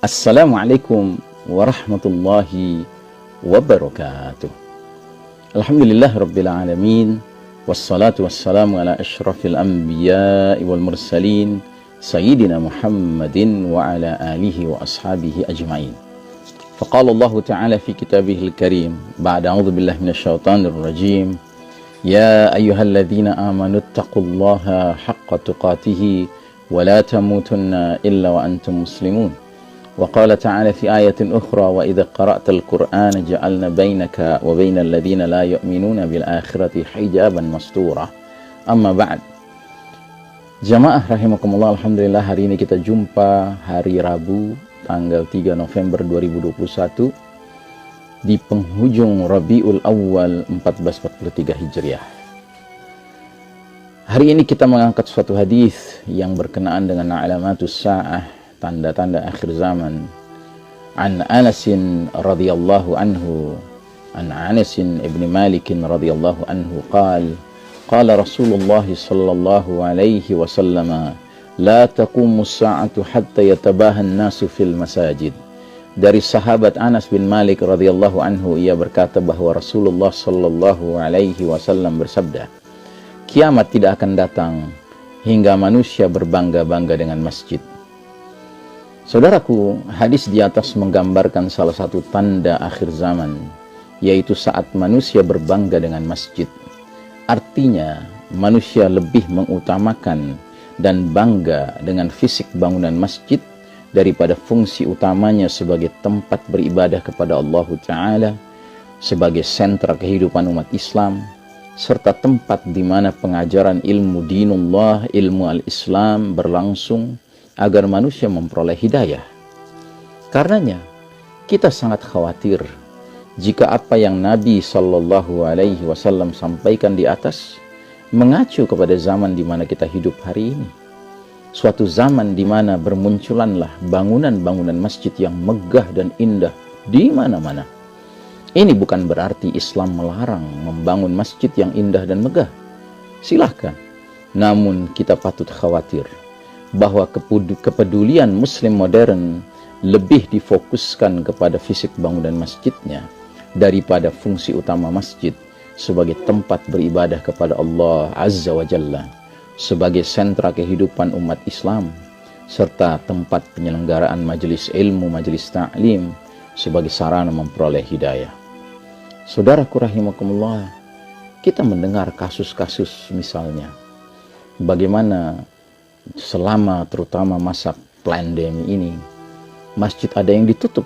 Assalamualaikum warahmatullahi wabarakatuh. Alhamdulillah rabbil alamin. Wassalatu wassalamu ala ashrafil anbiya wal mursalin Sayyidina Muhammadin wa ala alihi wa ashabihi ajma'in. Faqala Allah Ta'ala fi kitabihil karim ba'da a'udzu billahi minasyaitonir rajim. Ya ayyuhalladzina amanu taqullaha haqqa tuqatih wa la tamutunna illa wa antum muslimun. وقال تعالى في آية أخرى وإذا قرأت القرآن جعلنا بينك وبين الذين لا يؤمنون بالآخرة حجابا مستورا. أما بعد. Jamaah rahimakumullah, alhamdulillah hari ini kita jumpa hari Rabu tanggal 3 November 2021 di penghujung Rabiul Awal 1443 Hijriah. Hari ini kita mengangkat suatu hadis yang berkenaan dengan alamatus sa'ah, tanda-tanda akhir zaman. An Anasin radhiyallahu anhu, an Anasin ibn Malik radhiyallahu anhu qala Rasulullah sallallahu alaihi wasallam la taqumu as-sa'atu hatta yatabaha an-nasu fil masajid. Dari sahabat Anas bin Malik radhiyallahu anhu, ia berkata bahwa Rasulullah sallallahu alaihi wasallam bersabda, kiamat tidak akan datang hingga manusia berbangga-bangga dengan masjid. Saudaraku, hadis di atas menggambarkan salah satu tanda akhir zaman, yaitu saat manusia berbangga dengan masjid. Artinya, manusia lebih mengutamakan dan bangga dengan fisik bangunan masjid daripada fungsi utamanya sebagai tempat beribadah kepada Allah Ta'ala, sebagai sentra kehidupan umat Islam, serta tempat di mana pengajaran ilmu dinullah, ilmu al-Islam berlangsung, agar manusia memperoleh hidayah. Karenanya, kita sangat khawatir jika apa yang Nabi Sallallahu Alaihi Wasallam sampaikan di atas mengacu kepada zaman di mana kita hidup hari ini. Suatu zaman di mana bermunculanlah bangunan-bangunan masjid yang megah dan indah di mana-mana. Ini bukan berarti Islam melarang membangun masjid yang indah dan megah. Silahkan. Namun kita patut khawatir bahwa kepedulian Muslim modern lebih difokuskan kepada fisik bangunan masjidnya daripada fungsi utama masjid sebagai tempat beribadah kepada Allah Azza wa Jalla, sebagai sentra kehidupan umat Islam, serta tempat penyelenggaraan majelis ilmu, majelis ta'lim, sebagai sarana memperoleh hidayah. Saudaraku rahimakumullah, kita mendengar kasus-kasus misalnya bagaimana selama terutama masa pandemi ini, masjid ada yang ditutup.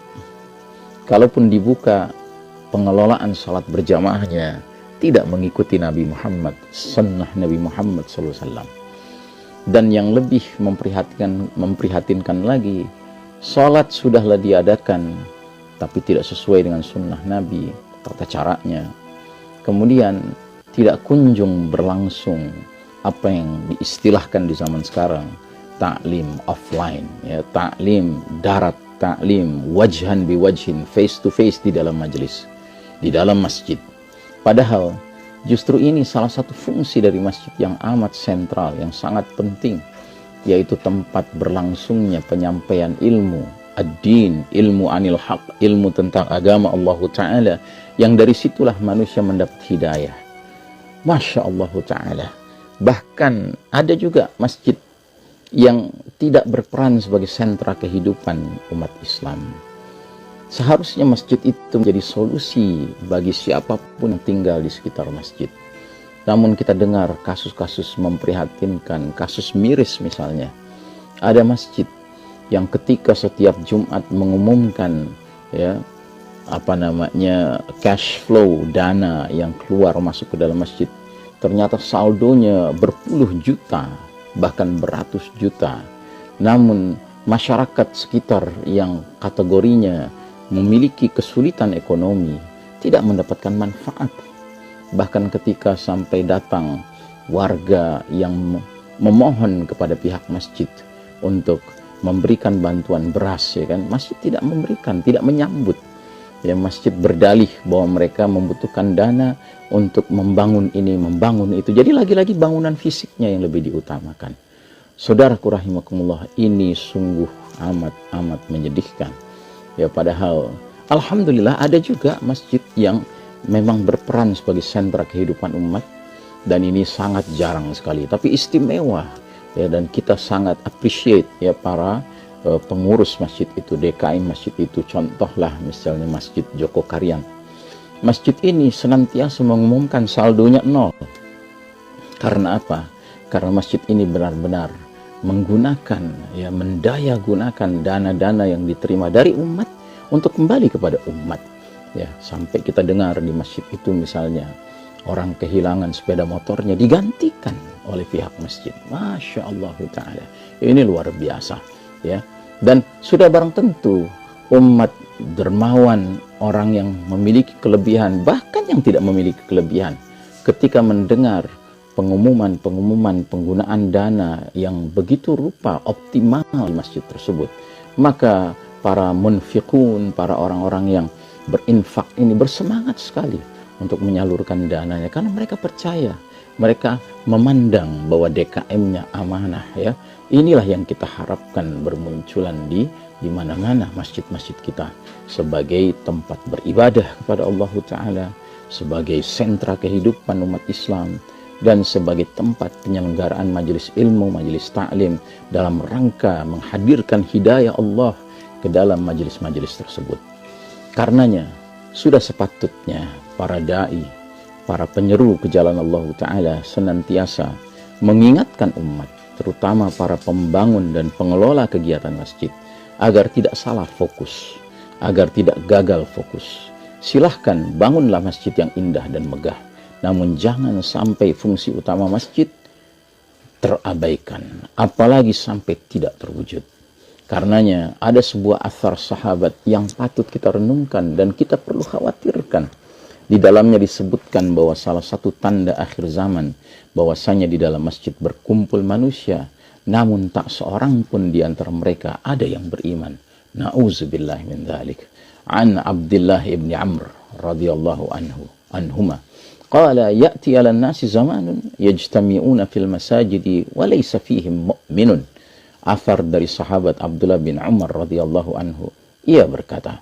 Kalaupun dibuka, pengelolaan salat berjamaahnya tidak mengikuti Nabi Muhammad, sunnah Nabi Muhammad SAW. Dan yang lebih memprihatinkan lagi, salat sudahlah diadakan, tapi tidak sesuai dengan sunnah Nabi, tata caranya. Kemudian tidak kunjung berlangsung apa yang diistilahkan di zaman sekarang ta'lim offline, ya, ta'lim darat, ta'lim wajhan bi wajhin, face to face di dalam majelis, di dalam masjid. Padahal justru ini salah satu fungsi dari masjid yang amat sentral, yang sangat penting, yaitu tempat berlangsungnya penyampaian ilmu ad-din, ilmu anil haq, ilmu tentang agama Allah Ta'ala, yang dari situlah manusia mendapat hidayah. Masya Allah Ta'ala. Bahkan ada juga masjid yang tidak berperan sebagai sentra kehidupan umat Islam. Seharusnya masjid itu menjadi solusi bagi siapapun yang tinggal di sekitar masjid. Namun kita dengar kasus-kasus memprihatinkan, kasus miris misalnya. Ada masjid yang ketika setiap Jumat mengumumkan cash flow, dana yang keluar masuk ke dalam masjid, ternyata saldonya berpuluh juta, bahkan beratus juta. Namun masyarakat sekitar yang kategorinya memiliki kesulitan ekonomi tidak mendapatkan manfaat. Bahkan ketika sampai datang warga yang memohon kepada pihak masjid untuk memberikan bantuan beras, ya kan, masjid tidak memberikan, tidak menyambut. Ya, masjid berdalih bahwa mereka membutuhkan dana untuk membangun ini, membangun itu. Jadi lagi-lagi bangunan fisiknya yang lebih diutamakan. Saudaraku rahimakumullah, ini sungguh amat menyedihkan. Ya, padahal alhamdulillah ada juga masjid yang memang berperan sebagai sentra kehidupan umat, dan ini sangat jarang sekali tapi istimewa ya, dan kita sangat appreciate ya para pengurus masjid itu, DKM masjid itu. Contohlah misalnya Masjid Joko Karyan. Masjid ini senantiasa mengumumkan saldonya nol. Karena apa? Karena masjid ini benar-benar menggunakan ya, mendaya gunakan dana-dana yang diterima dari umat untuk kembali kepada umat ya. Sampai kita dengar di masjid itu misalnya orang kehilangan sepeda motornya digantikan oleh pihak masjid. Masya Allah ta'ala, ini luar biasa ya. Dan sudah barang tentu umat dermawan, orang yang memiliki kelebihan, bahkan yang tidak memiliki kelebihan, ketika mendengar pengumuman penggunaan dana yang begitu rupa optimal di masjid tersebut, maka para munfiqun, para orang-orang yang berinfak ini bersemangat sekali untuk menyalurkan dananya, karena mereka percaya, mereka memandang bahwa DKM-nya amanah ya. Inilah yang kita harapkan bermunculan di mana-mana masjid-masjid kita, sebagai tempat beribadah kepada Allah Ta'ala, sebagai sentra kehidupan umat Islam, dan sebagai tempat penyelenggaraan majelis ilmu, majelis ta'lim, dalam rangka menghadirkan hidayah Allah ke dalam majelis-majelis tersebut. Karenanya sudah sepatutnya para da'i, para penyeru ke jalan Allah Ta'ala senantiasa mengingatkan umat, terutama para pembangun dan pengelola kegiatan masjid, agar tidak salah fokus, agar tidak gagal fokus. Silahkan bangunlah masjid yang indah dan megah, namun jangan sampai fungsi utama masjid terabaikan, apalagi sampai tidak terwujud. Karenanya ada sebuah athar sahabat yang patut kita renungkan dan kita perlu khawatirkan. Di dalamnya disebutkan bahwa salah satu tanda akhir zaman, bahwasanya di dalam masjid berkumpul manusia, namun tak seorang pun di antara mereka ada yang beriman. Na'udzubillah min dzalik. An Abdullah ibn Amr radhiyallahu anhuma qala ya'ti 'ala an-nasi zamanun yajtami'una fil masajidi wa laysa fihim mu'minun. Athar dari sahabat Abdullah bin Umar radhiyallahu anhu, ia berkata,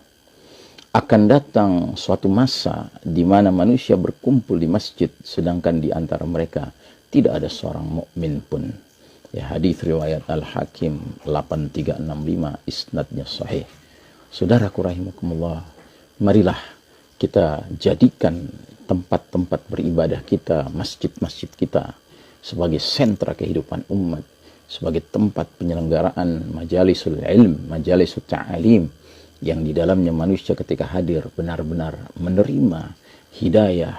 akan datang suatu masa di mana manusia berkumpul di masjid sedangkan di antara mereka tidak ada seorang mukmin pun. Ya, hadis riwayat Al-Hakim 8365, isnadnya sahih. Saudaraku rahimakumullah, marilah kita jadikan tempat-tempat beribadah kita, masjid-masjid kita sebagai sentra kehidupan umat, sebagai tempat penyelenggaraan majalisul ilm, majalisul ta'alim, yang di dalamnya manusia ketika hadir benar-benar menerima hidayah,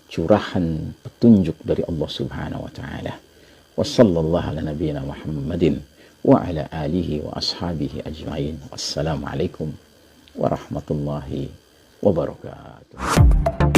curahan petunjuk dari Allah Subhanahu wa taala. Wa sallallahu ala nabiyyina Muhammadin wa ala alihi wa ashabihi ajma'in. Wassalamualaikum warahmatullahi wabarakatuh.